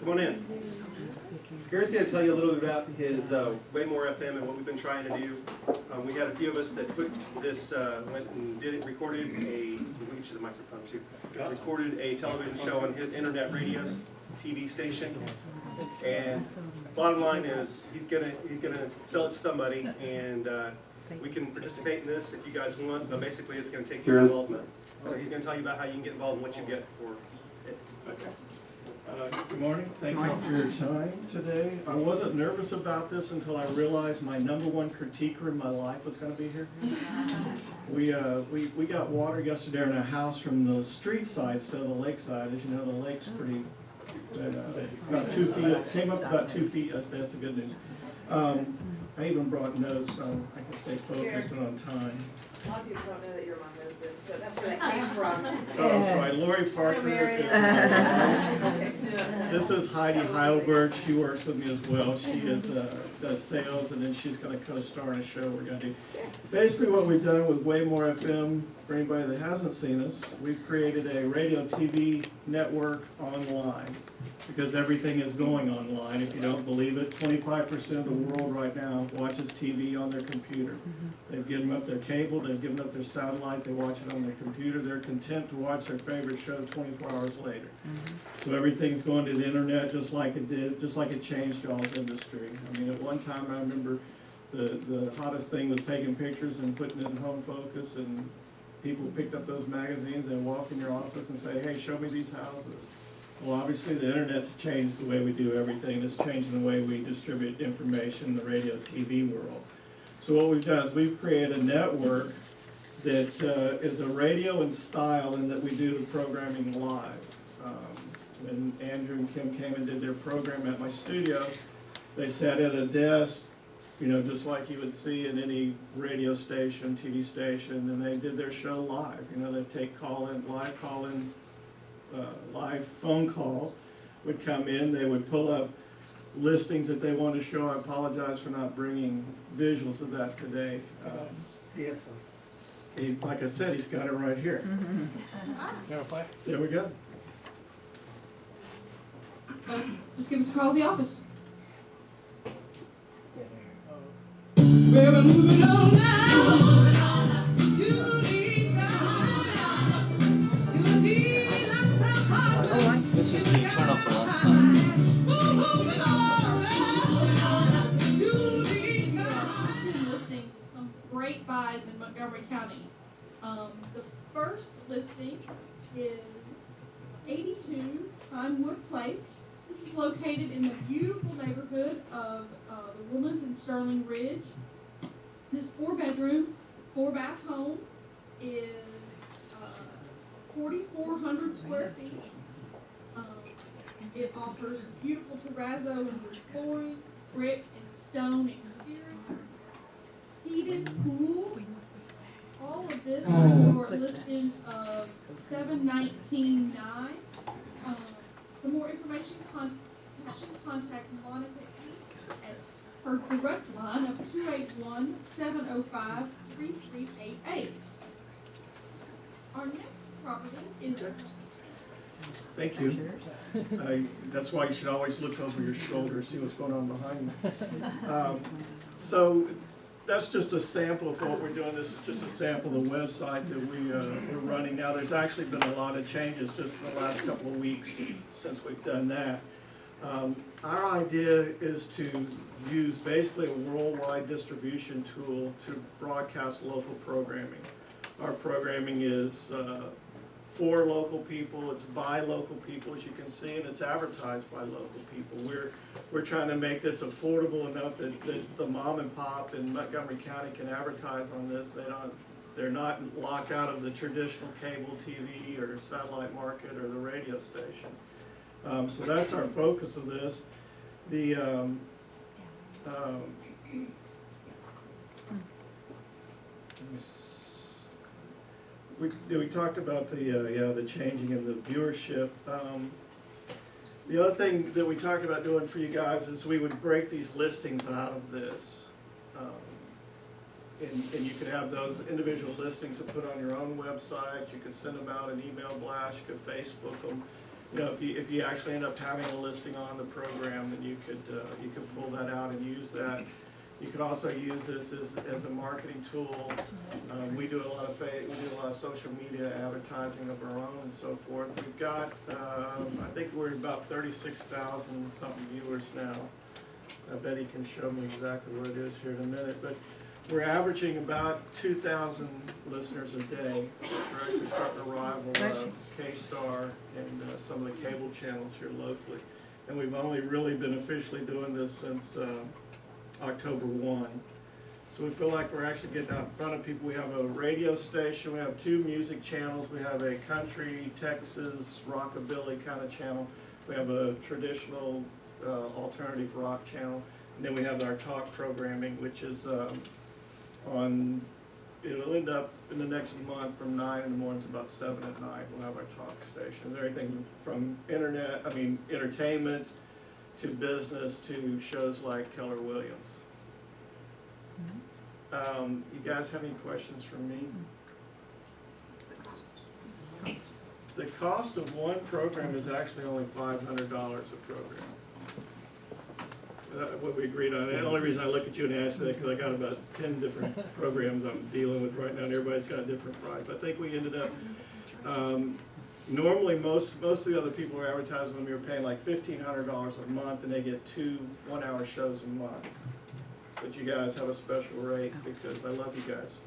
Come on in. Gary's going to tell you a little bit about his Way More FM and what we've been trying to do. We had a few of us that put this, went and did it, recorded a, we'll get you the microphone too, recorded a television show on his internet radio TV station. And bottom line is, he's gonna sell it to somebody, and we can participate in this if you guys want, but basically it's going to take your involvement. So he's going to tell you about how you can get involved and what you get for it. Okay. Good morning. Thank you for your time today. I wasn't nervous about this until I realized my #1 critiquer in my life was going to be here. We got water yesterday in our house from the street side instead of the lake side. As you know, the lake's pretty about 2 feet. Came up about 2 feet. That's the good news. I even brought notes so I can stay focused and on time. A lot of people don't know that you're my husband, so that's where that came from. Oh, sorry, Lori Parker. This is Heidi Heidelberg. She works with me as well. She does sales, and then she's going to co-star in a show we're going to do. Basically, what we've done with Way More FM, for anybody that hasn't seen us, we've created a radio TV network online, because everything is going online. If you don't believe it, 25% of the world right now watches TV on their computer. They've given up their cable, they've given up their satellite, they watch it on their computer. They're content to watch their favorite show 24 hours later. So everything's going to the internet just like it did, just like it changed y'all's industry. I mean, at one time I remember the hottest thing was taking pictures and putting it in Home Focus, and people picked up those magazines and walk in your office and say, hey, show me these houses. Well, obviously the internet's changed the way we do everything. It's changing the way we distribute information in the radio TV world. So what we've done is we've created a network that is a radio in style, and that we do the programming live. When Andrew and Kim came and did their program at my studio, they sat at a desk, you know, just like you would see in any radio station, TV station, and they did their show live. You know, they'd take live phone calls would come in. They would pull up listings that they want to show. I apologize for not bringing visuals of that today. Yes. Like I said, he's got it right here. There we go. Just give us a call at the office. We're moving on now. This is the turn off the left side. Listings of some great buys in Montgomery County. The first listing is 82 Pinewood Place. This is located in the beautiful neighborhood of the Woodlands and Sterling Ridge. This 4-bedroom, 4-bath home is 4,400 square feet. It offers beautiful terrazzo and wood flooring, brick and stone exterior, heated pool. All of this for a listing of $719,900. For more information, contact Monica East at her direct line of 281-705-3388. Our next property is... Thank you. That's why you should always look over your shoulder, see what's going on behind you. So that's just a sample of what we're doing. This is just a sample of the website that we're running now. There's actually been a lot of changes just in the last couple of weeks since we've done that. Our idea is to use basically a worldwide distribution tool to broadcast local programming. Our programming is for local people, it's by local people, as you can see, and it's advertised by local people. We're trying to make this affordable enough that the mom and pop in Montgomery County can advertise on this. They're not locked out of the traditional cable TV or satellite market or the radio station. So that's our focus of this. We talked about the changing of the viewership. The other thing that we talked about doing for you guys is we would break these listings out of this. And you could have those individual listings to put on your own website. You could send them out an email blast. You could Facebook them. you know, if you actually end up having a listing on the program, then you could pull that out and use that. You could also use this as a marketing tool. We do a lot of social media advertising of our own and so forth. We've got, I think we're about 36,000 something viewers now. Betty can show me exactly what it is here in a minute, but we're averaging about 2,000 listeners a day. We're actually starting to rival K-Star and some of the cable channels here locally. And we've only really been officially doing this since October 1. So we feel like we're actually getting out in front of people. We have a radio station, we have 2 music channels, we have a country, Texas, rockabilly kind of channel. We have a traditional alternative rock channel. And then we have our talk programming, which is it'll end up in the next month from 9 in the morning to about 7 at night. We'll have our talk stations. Everything from entertainment to business to shows like Keller Williams. You guys have any questions for me? The cost of one program is actually only $500 a program. What we agreed on. The only reason I look at you and ask that because I got about 10 different programs I'm dealing with right now, and everybody's got a different price. I think we ended up, normally most of the other people were advertising when we were paying like $1,500 a month, and they get 2 one-hour shows a month. But you guys have a special rate because I love you guys.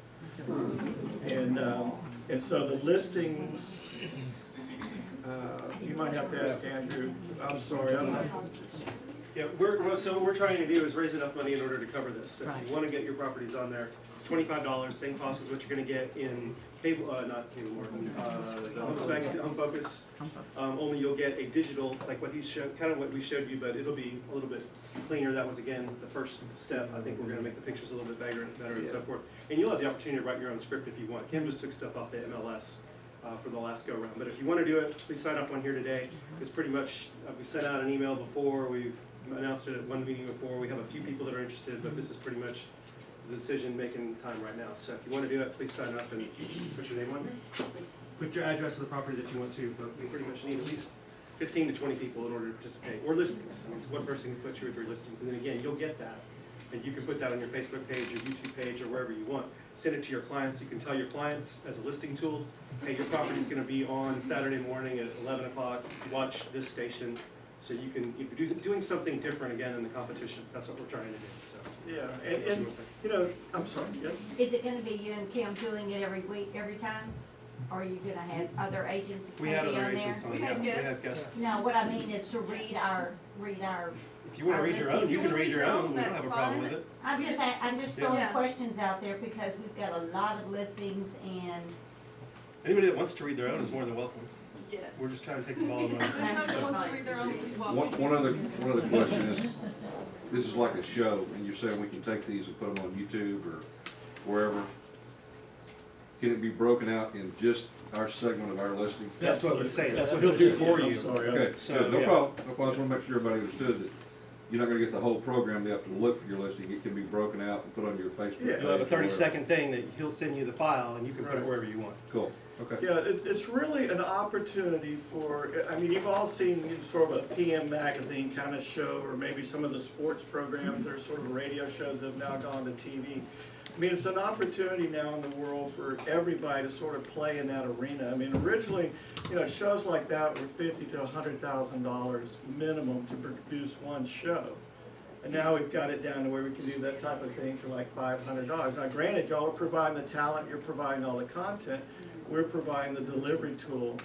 And so the listings, you might have to ask Andrew. I'm sorry, I don't know. Yeah, so what we're trying to do is raise enough money in order to cover this. So if you want to get your properties on there, it's $25, same cost as what you're going to get in cable, not cable more, the Homes Magazine, Home Focus. Only you'll get a digital, like what he showed, kind of what we showed you, but it'll be a little bit cleaner. That was again the first step. I think we're going to make the pictures a little bit better and so forth. And you'll have the opportunity to write your own script if you want. Kim just took stuff off the MLS. For the last go round, but if you want to do it, please sign up on here today. It's pretty much we sent out an email before, we've announced it at one meeting before. We have a few people that are interested, but this is pretty much the decision-making time right now. So if you want to do it, please sign up and put your name on there. Put your address of the property that you want to, but we pretty much need at least 15 to 20 people in order to participate, or listings. I mean, it's one person can put 2 or 3 listings, and then again, you'll get that. And you can put that on your Facebook page, your YouTube page, or wherever you want. Send it to your clients. You can tell your clients as a listing tool, hey, your property's going to be on Saturday morning at 11 o'clock. Watch this station. So you can be doing something different again in the competition. That's what we're trying to do. So yeah, and you know, I'm sorry. Yes. Is it going to be you and Kim doing it every week, every time? Or are you going to have other agents that we can have be other on there? agents on. We Yeah, have we have guests. guests. No, what I mean is to read our. If you want to read your own, you can read your own. We don't have a problem with it. I'm just throwing Yeah. questions out there because we've got a lot of listings and. Anybody that wants to read their own is more than welcome. Yes. We're just trying to take the ball and run. Does anybody that wants to read their own as well? One other question is, this is like a show, and you're saying we can take these and put them on YouTube or wherever. Can it be broken out in just our segment of our listing? That's what we're saying. That's what he'll do for you. I'm sorry. Okay, So, good, no yeah. problem. No problem. I just want to make sure everybody understood that you're not gonna get the whole program. You have to look for your listing. It can be broken out and put on your Facebook Yeah. page. You'll have a or wherever. 30-second thing that he'll send you the file, and you can put it Right. wherever you want. Cool, okay. Yeah, it's really an opportunity for, I mean, you've all seen sort of a PM magazine kind of show, or maybe some of the sports programs that are sort of radio shows that have now gone to TV. I mean, it's an opportunity now in the world for everybody to sort of play in that arena. I mean, originally, you know, shows like that were $50,000 to $100,000 minimum to produce one show. And now we've got it down to where we can do that type of thing for like $500. Now granted, y'all are providing the talent, you're providing all the content, we're providing the delivery tool.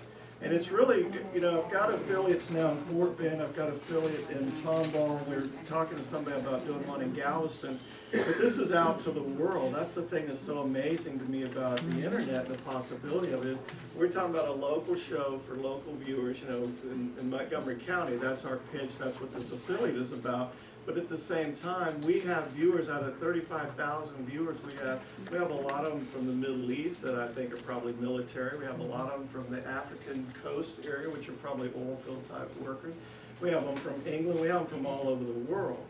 And it's really, you know, I've got affiliates now in Fort Bend, I've got affiliate in Tomball, we're talking to somebody about doing one in Galveston. But this is out to the world. That's the thing that's so amazing to me about the internet and the possibility of it is, we're talking about a local show for local viewers, you know, in Montgomery County. That's our pitch, that's what this affiliate is about. But at the same time, we have viewers, out of 35,000 viewers we have a lot of them from the Middle East that I think are probably military. We have a lot of them from the African coast area, which are probably oil field type workers. We have them from England, we have them from all over the world.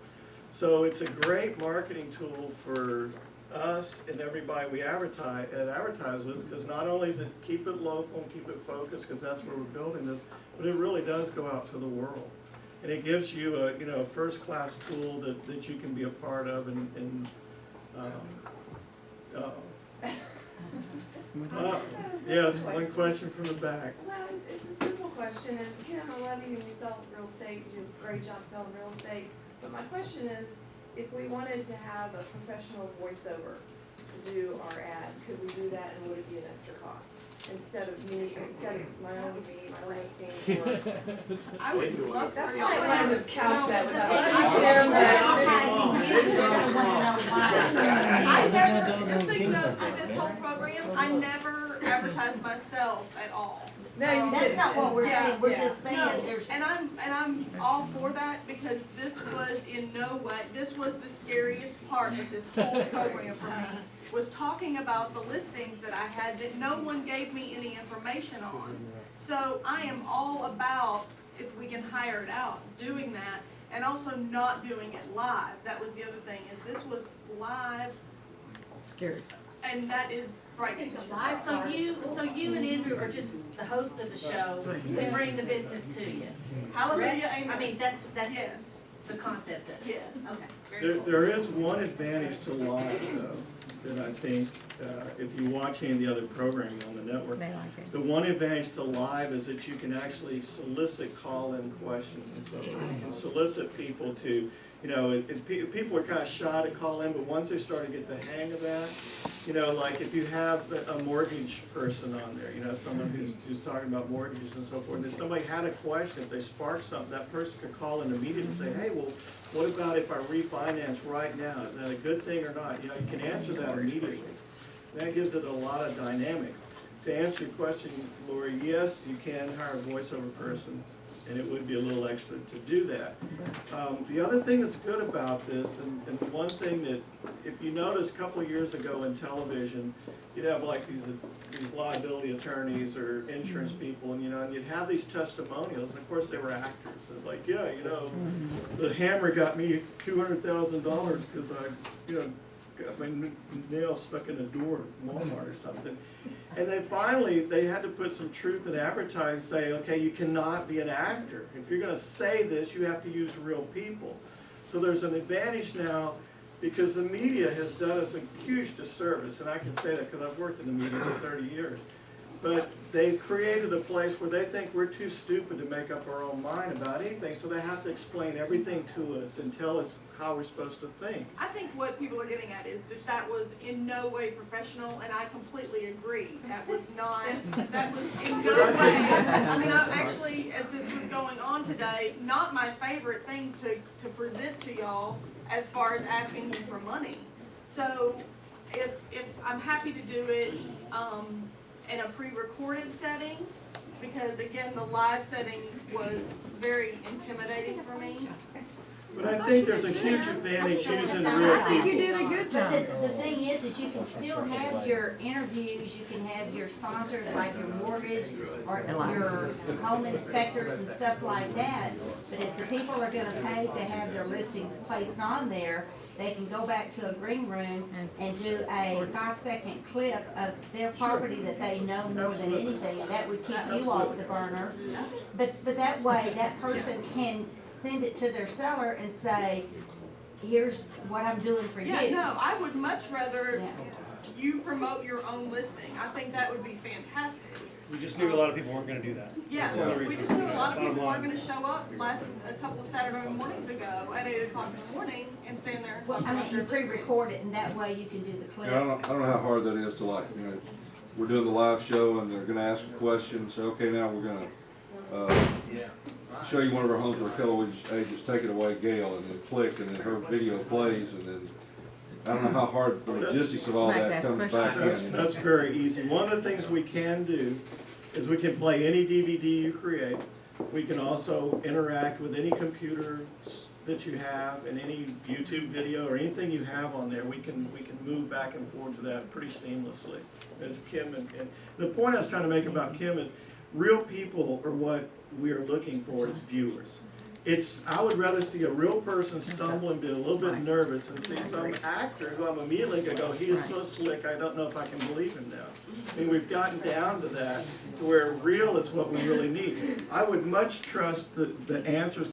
So it's a great marketing tool for us and everybody we advertise with, because not only is it keep it local and keep it focused, because that's where we're building this, but it really does go out to the world. And it gives you a, you know, first-class tool that you can be a part of and yes, one question from the back. Well, it's a simple question, and Kim, I love you and you sell real estate, you do a great job selling real estate. But my question is, if we wanted to have a professional voiceover to do our ad, could we do that and would it be an extra cost? Instead of my own listing or. I would love That's for why y'all I to wanted to The couch that thing with is, that. if we're advertising you, they're gonna wanna know why. I never, just so you know, for this whole program, I never advertised myself at all. No, you That's didn't. not what we're saying, we're Yeah. just saying No, there's. and I'm all for that, because this was in no way, this was the scariest part of this whole program for me, was talking about the listings that I had that no one gave me any information on. So I am all about, if we can hire it out, doing that, and also not doing it live. That was the other thing, is this was live, Scary. and that is frightening. So you and Andrew are just the host of the show, we bring the business to you. Hallelujah, Correct? amen. I mean, that's Yes, the concept of it. yes. Okay. Very cool. There is one advantage to live though, that I think, if you watch any of the other programming on the network, the one advantage to live is that you can actually solicit call-in questions and so forth. You can solicit people to, you know, people are kind of shy to call in, but once they start to get the hang of that, you know, like if you have a mortgage person on there, you know, someone who's talking about mortgages and so forth, and if somebody had a question, if they spark something, that person could call in immediately and say, hey, well, what about if I refinance right now? Is that a good thing or not? You know, you can answer that immediately. That gives it a lot of dynamics. To answer your question, Lori, yes, you can hire a voiceover person, and it would be a little extra to do that. The other thing that's good about this, and one thing that, if you notice, a couple of years ago in television, you'd have like these liability attorneys or insurance people, and you know, and you'd have these testimonials, and of course they were actors. It's like, yeah, you know, the hammer got me $200,000 because I, you know, got my nail stuck in a door at Walmart or something. And they had to put some truth in advertising, say, okay, you cannot be an actor. If you're gonna say this, you have to use real people. So there's an advantage now, because the media has done us a huge disservice, and I can say that because I've worked in the media for 30 years. But they've created a place where they think we're too stupid to make up our own mind about anything, so they have to explain everything to us and tell us how we're supposed to think. I think what people are getting at is that that was in no way professional, and I completely agree. That was not, that was in no way, I mean, actually, as this was going on today, not my favorite thing to present to y'all as far as asking you for money. So, if I'm happy to do it, in a pre-recorded setting, because again, the live setting was very intimidating for me. But I think there's a huge advantage using real I think you people. did a good job. But the thing is you can still have your interviews, you can have your sponsors like your mortgage or your home inspectors and stuff like that. But if the people are gonna pay to have their listings placed on there, they can go back to a green room and do a 5-second clip of their property that they know more than anything, and that would keep you off the burner. But that way, that person can send it to their seller and say, here's what I'm doing for you. Yeah, no, I would much rather Yeah. you promote your own listing. I think that would be fantastic. We just knew a lot of people weren't gonna do that. Yeah, we just knew a lot of people weren't gonna show up a couple of Saturday mornings ago at 8 o'clock in the morning and stand there and talk I about mean, their you listing. pre-record it, and that way you can do the clips. Yeah, I don't know how hard that is to, like, you know, we're doing the live show and they're gonna ask a question, say, okay, now we're gonna, show you one of our homes where co-agents, take it away, Gail, and then click, and then her video plays, and then, I don't know how hard the logistics of all that comes back in, you know. That's very easy. One of the things we can do is we can play any DVD you create. We can also interact with any computer that you have and any YouTube video or anything you have on there. We can move back and forth to that pretty seamlessly. As Kim and the point I was trying to make about Kim is real people are what we are looking for as viewers. I would rather see a real person stumble and be a little bit nervous and see some actor who I'm immediately gonna go, he is so slick, I don't know if I can believe him now. I mean, we've gotten down to that, to where real is what we really need. I would much trust the answers